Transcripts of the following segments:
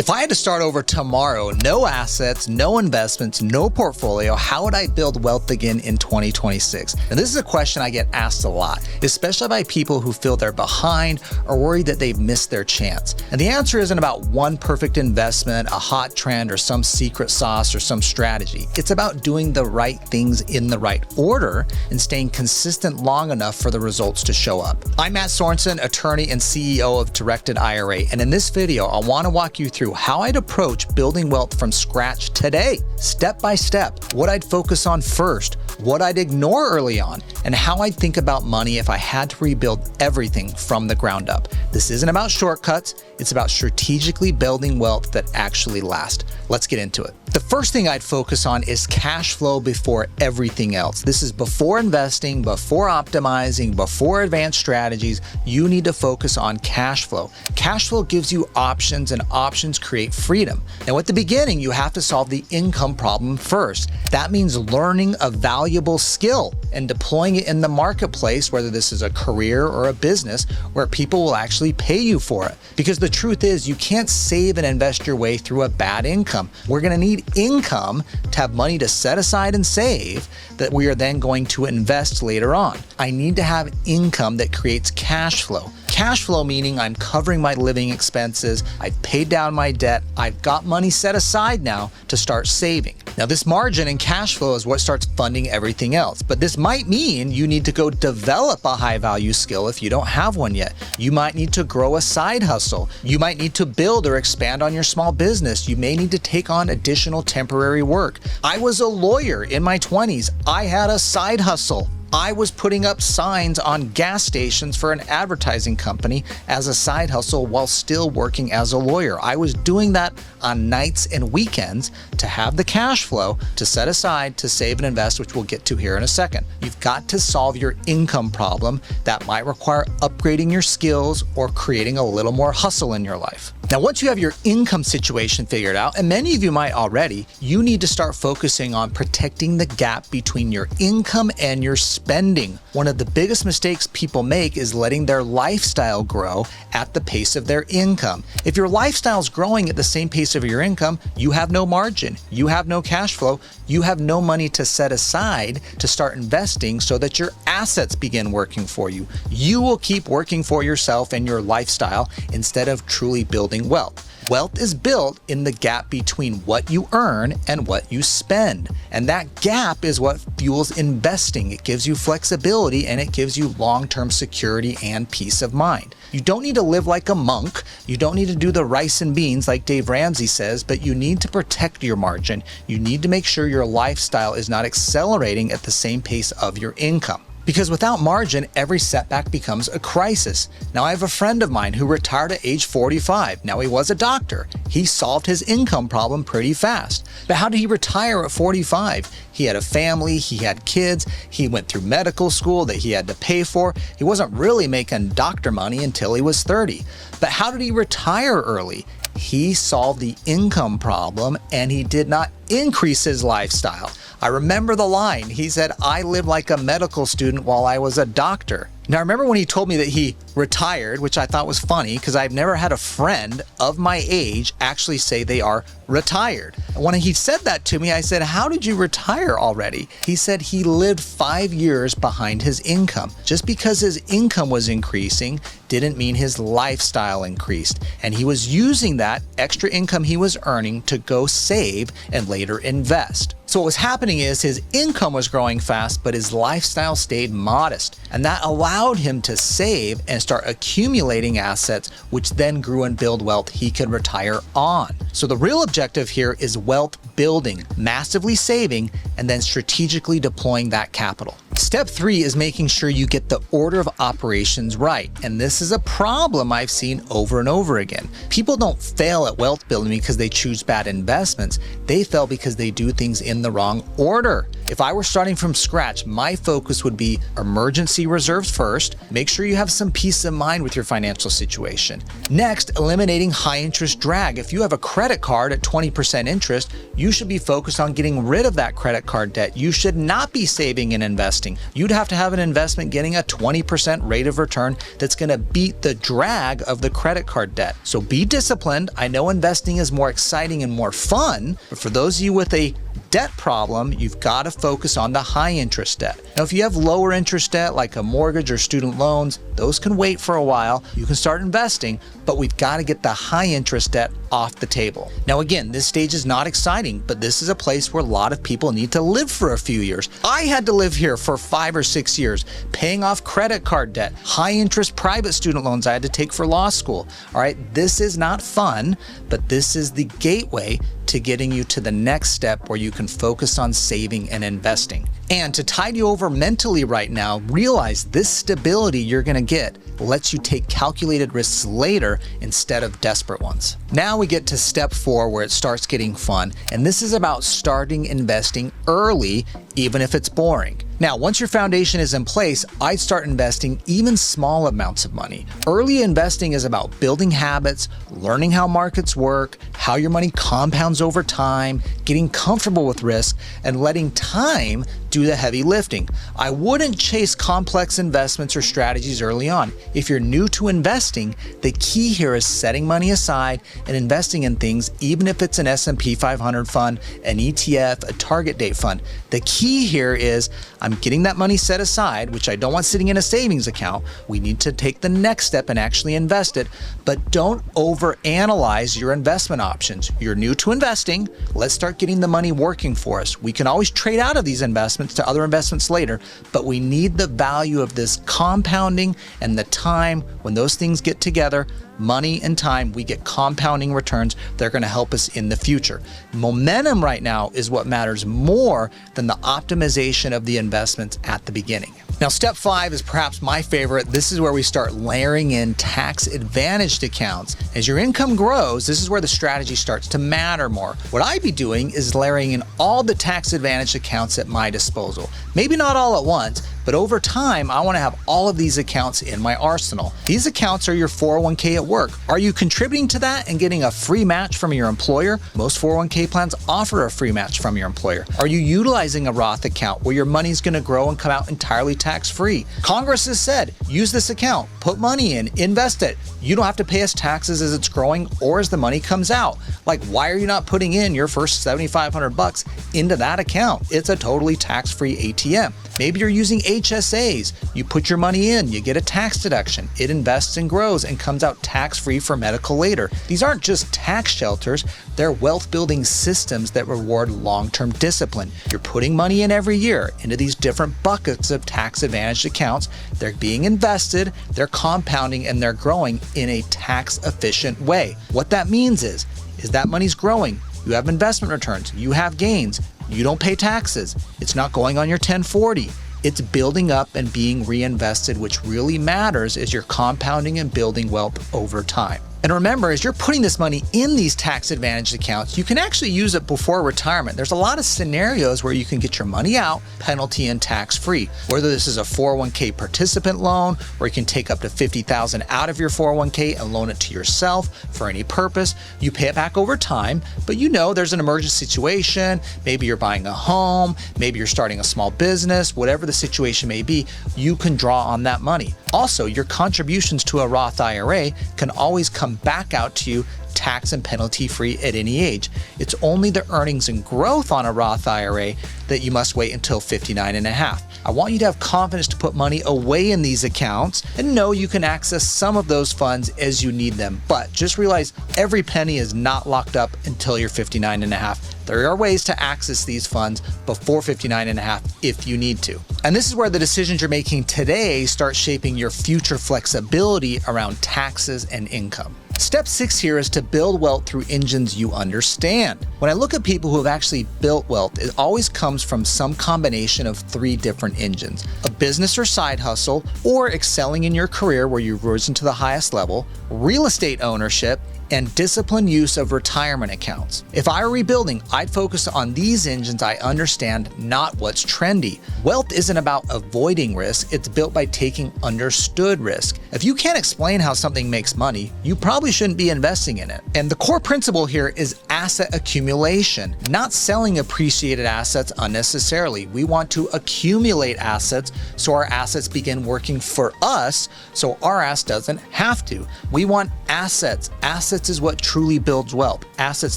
If I had to start over tomorrow, no assets, no investments, no portfolio, how would I build wealth again in 2026? And this is a question I get asked a lot, especially by people who feel they're behind or worried that they've missed their chance. And the answer isn't about one perfect investment, a hot trend, or some secret sauce or some strategy. It's about doing the right things in the right order and staying consistent long enough for the results to show up. I'm Matt Sorensen, attorney and CEO of Directed IRA. And in this video, I want to walk you through how I'd approach building wealth from scratch today, step by step, what I'd focus on first, what I'd ignore early on, and how I'd think about money if I had to rebuild everything from the ground up. This isn't about shortcuts, it's about strategically building wealth that actually lasts. Let's get into it. The first thing I'd focus on is cash flow before everything else. This is before investing, before optimizing, before advanced strategies. You need to focus on cash flow. Cash flow gives you options, and options create freedom. Now, at the beginning, you have to solve the income problem first. That means learning a valuable skill and deploying it in the marketplace, whether this is a career or a business, where people will actually pay you for it. Because the truth is, you can't save and invest your way through a bad income. We're going to need income to have money to set aside and save that we are then going to invest later on. I need to have income that creates cash flow. Cash flow meaning I'm covering my living expenses, I've paid down my debt, I've got money set aside now to start saving. Now, this margin in cash flow is what starts funding everything else. But this might mean you need to go develop a high value skill if you don't have one yet. You might need to grow a side hustle. You might need to build or expand on your small business. You may need to take on additional temporary work. I was a lawyer in my 20s. I had a side hustle. I was putting up signs on gas stations for an advertising company as a side hustle while still working as a lawyer. I was doing that on nights and weekends to have the cash flow to set aside to save and invest, which we'll get to here in a second. You've got to solve your income problem. That might require upgrading your skills or creating a little more hustle in your life. Now, once you have your income situation figured out, and many of you might already, you need to start focusing on protecting the gap between your income and your spending. One of the biggest mistakes people make is letting their lifestyle grow at the pace of their income. If your lifestyle is growing at the same pace of your income, you have no margin, you have no cash flow, you have no money to set aside to start investing so that your assets begin working for you. You will keep working for yourself and your lifestyle instead of truly building wealth. Wealth is built in the gap between what you earn and what you spend. And that gap is what fuels investing. It gives you flexibility and it gives you long-term security and peace of mind. You don't need to live like a monk. You don't need to do the rice and beans like Dave Ramsey says, but you need to protect your margin. You need to make sure your lifestyle is not accelerating at the same pace of your income. Because without margin, every setback becomes a crisis. Now, I have a friend of mine who retired at age 45. Now, he was a doctor. He solved his income problem pretty fast. But how did he retire at 45? He had a family, he had kids, he went through medical school that he had to pay for. He wasn't really making doctor money until he was 30. But how did he retire early? He solved the income problem and he did not increase his lifestyle. I remember the line. He said, I lived like a medical student while I was a doctor. Now, I remember when he told me that he retired, which I thought was funny because I've never had a friend of my age actually say they are retired. And when he said that to me, I said, how did you retire already? He said he lived 5 years behind his income. Just because his income was increasing didn't mean his lifestyle increased. And he was using that extra income he was earning to go save and later invest. So what was happening is his income was growing fast, but his lifestyle stayed modest. And that allowed him to save and start accumulating assets, which then grew and build wealth he could retire on. So the real objective here is wealth building, massively saving, and then strategically deploying that capital. Step 3 is making sure you get the order of operations right. And this is a problem I've seen over and over again. People don't fail at wealth building because they choose bad investments. They fail because they do things in the wrong order. If I were starting from scratch, my focus would be emergency reserves first. Make sure you have some peace of mind with your financial situation. Next, eliminating high interest drag. If you have a credit card at 20% interest, you should be focused on getting rid of that credit card debt. You should not be saving and investing investing. You'd have to have an investment getting a 20% rate of return that's going to beat the drag of the credit card debt. So be disciplined. I know investing is more exciting and more fun, but for those of you with a debt problem, you've got to focus on the high interest debt. Now, if you have lower interest debt like a mortgage or student loans, those can wait for a while. You can start investing, but we've got to get the high interest debt off the table. Now, again, this stage is not exciting, but this is a place where a lot of people need to live for a few years. I had to live here for 5 or 6 years, paying off credit card debt, high interest private student loans I had to take for law school. All right, this is not fun, but this is the gateway to getting you to the next step where you can focus on saving and investing. And to tide you over mentally right now, realize this stability you're going to get lets you take calculated risks later instead of desperate ones. Now we get to step 4 where it starts getting fun, and this is about starting investing early, even if it's boring. Now, once your foundation is in place, I'd start investing even small amounts of money. Early investing is about building habits, learning how markets work, how your money compounds over time, getting comfortable with risk, and letting time do the heavy lifting. I wouldn't chase complex investments or strategies early on. If you're new to investing, the key here is setting money aside and investing in things, even if it's an S&P 500 fund, an ETF, a target date fund. The key here is I'm getting that money set aside, which I don't want sitting in a savings account. We need to take the next step and actually invest it, but don't overanalyze your investment options. You're new to investing. Let's start getting the money working for us. We can always trade out of these investments to other investments later, but we need the value of this compounding and the time when those things get together. Money and time, we get compounding returns. They're going to help us in the future. Momentum right now is what matters more than the optimization of the investments at the beginning. Now, step 5 is perhaps my favorite. This is where we start layering in tax-advantaged accounts. As your income grows, this is where the strategy starts to matter more. What I'd be doing is layering in all the tax-advantaged accounts at my disposal. Maybe not all at once, but over time, I want to have all of these accounts in my arsenal. These accounts are your 401k at work. Are you contributing to that and getting a free match from your employer? Most 401k plans offer a free match from your employer. Are you utilizing a Roth account where your money's going to grow and come out entirely tax-free? Congress has said, use this account, put money in, invest it. You don't have to pay us taxes as it's growing or as the money comes out. Like, why are you not putting in your first $7,500 into that account? It's a totally tax-free ATM. Maybe you're using HSAs. You put your money in, you get a tax deduction. It invests and grows and comes out tax-free for medical later. These aren't just tax shelters, they're wealth-building systems that reward long-term discipline. You're putting money in every year into these different buckets of tax-advantaged accounts. They're being invested, they're compounding, and they're growing in a tax-efficient way. What that means is that money's growing. You have investment returns, you have gains, you don't pay taxes. It's not going on your 1040. It's building up and being reinvested, which really matters as you're compounding and building wealth over time. And remember, as you're putting this money in these tax-advantaged accounts, you can actually use it before retirement. There's a lot of scenarios where you can get your money out, penalty and tax-free. Whether this is a 401k participant loan, where you can take up to $50,000 out of your 401k and loan it to yourself for any purpose. You pay it back over time, but you know there's an emergency situation. Maybe you're buying a home, maybe you're starting a small business, whatever the situation may be, you can draw on that money. Also, your contributions to a Roth IRA can always come back out to you tax and penalty free at any age. It's only the earnings and growth on a Roth IRA that you must wait until 59 and a half. I want you to have confidence to put money away in these accounts and know you can access some of those funds as you need them. But just realize every penny is not locked up until you're 59 and a half. There are ways to access these funds before 59 and a half if you need to. And this is where the decisions you're making today start shaping your future flexibility around taxes and income. Step 6 here is to build wealth through engines you understand. When I look at people who have actually built wealth, it always comes from some combination of 3 different engines: a business or side hustle, or excelling in your career where you've risen to the highest level, real estate ownership, and disciplined use of retirement accounts. If I were rebuilding, I'd focus on these engines I understand, not what's trendy. Wealth isn't about avoiding risk, it's built by taking understood risk. If you can't explain how something makes money, you probably shouldn't be investing in it. And the core principle here is asset accumulation, not selling appreciated assets unnecessarily. We want to accumulate assets so our assets begin working for us, so our ass doesn't have to. We want assets. Assets is what truly builds wealth. Assets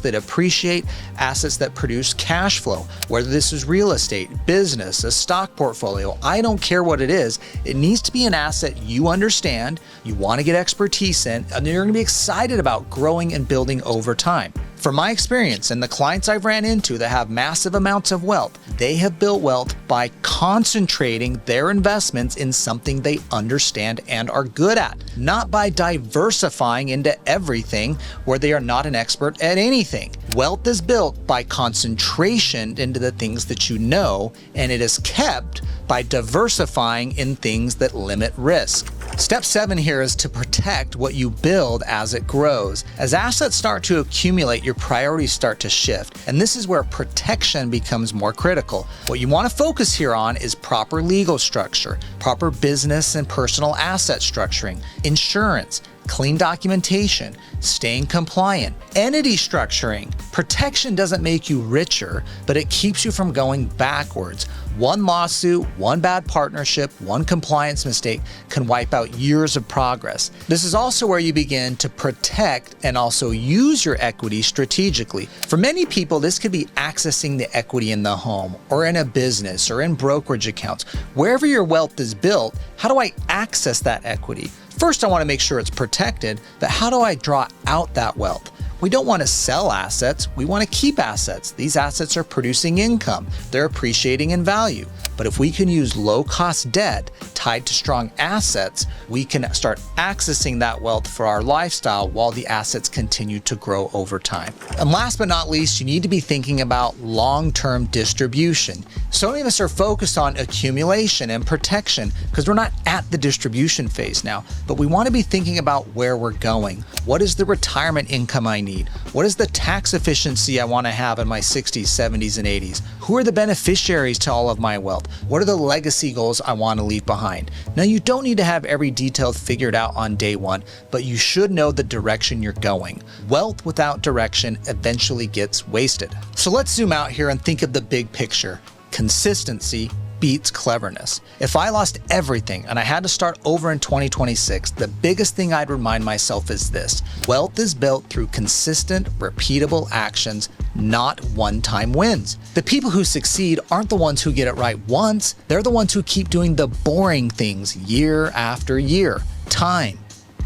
that appreciate, assets that produce cash flow. Whether this is real estate, business, a stock portfolio, I don't care what it is. It needs to be an asset you understand, you want to get expertise in, and you're going to be excited about growing and building over time. From my experience and the clients I've ran into that have massive amounts of wealth, they have built wealth by concentrating their investments in something they understand and are good at, not by diversifying into everything where they are not an expert at anything. Wealth is built by concentration into the things that you know, and it is kept by diversifying in things that limit risk. Step 7 here is to protect what you build as it grows. As assets start to accumulate, your priorities start to shift, and this is where protection becomes more critical. What you want to focus here on is proper legal structure, proper business and personal asset structuring, insurance, clean documentation, staying compliant, entity structuring. Protection doesn't make you richer, but it keeps you from going backwards. One lawsuit, one bad partnership, one compliance mistake can wipe out years of progress. This is also where you begin to protect and also use your equity strategically. For many people, this could be accessing the equity in the home or in a business or in brokerage accounts. Wherever your wealth is built, how do I access that equity? First, I want to make sure it's protected, but how do I draw out that wealth? We don't want to sell assets, we want to keep assets. These assets are producing income, they're appreciating in value. But if we can use low-cost debt tied to strong assets, we can start accessing that wealth for our lifestyle while the assets continue to grow over time. And last but not least, you need to be thinking about long-term distribution. So many of us are focused on accumulation and protection because we're not at the distribution phase now, but we want to be thinking about where we're going. What is the retirement income I need? What is the tax efficiency I want to have in my 60s, 70s, and 80s? Who are the beneficiaries to all of my wealth? What are the legacy goals I want to leave behind? Now, you don't need to have every detail figured out on day one, but you should know the direction you're going. Wealth without direction eventually gets wasted. So let's zoom out here and think of the big picture. Consistency beats cleverness. If I lost everything and I had to start over in 2026, the biggest thing I'd remind myself is this: wealth is built through consistent, repeatable actions, not one-time wins. The people who succeed aren't the ones who get it right once, they're the ones who keep doing the boring things year after year. Time,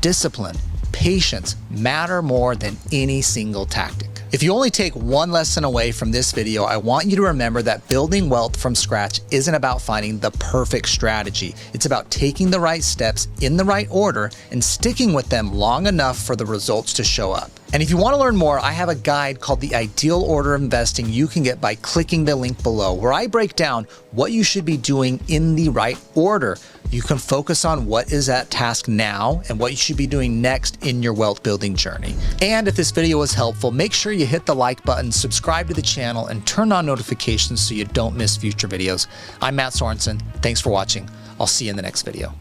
discipline, patience matter more than any single tactic. If you only take one lesson away from this video, I want you to remember that building wealth from scratch isn't about finding the perfect strategy. It's about taking the right steps in the right order and sticking with them long enough for the results to show up. And if you want to learn more, I have a guide called The Ideal Order of Investing you can get by clicking the link below, where I break down what you should be doing in the right order. You can focus on what is at task now and what you should be doing next in your wealth building journey. And if this video was helpful, make sure you hit the like button, subscribe to the channel, and turn on notifications so you don't miss future videos. I'm Matt Sorensen. Thanks for watching. I'll see you in the next video.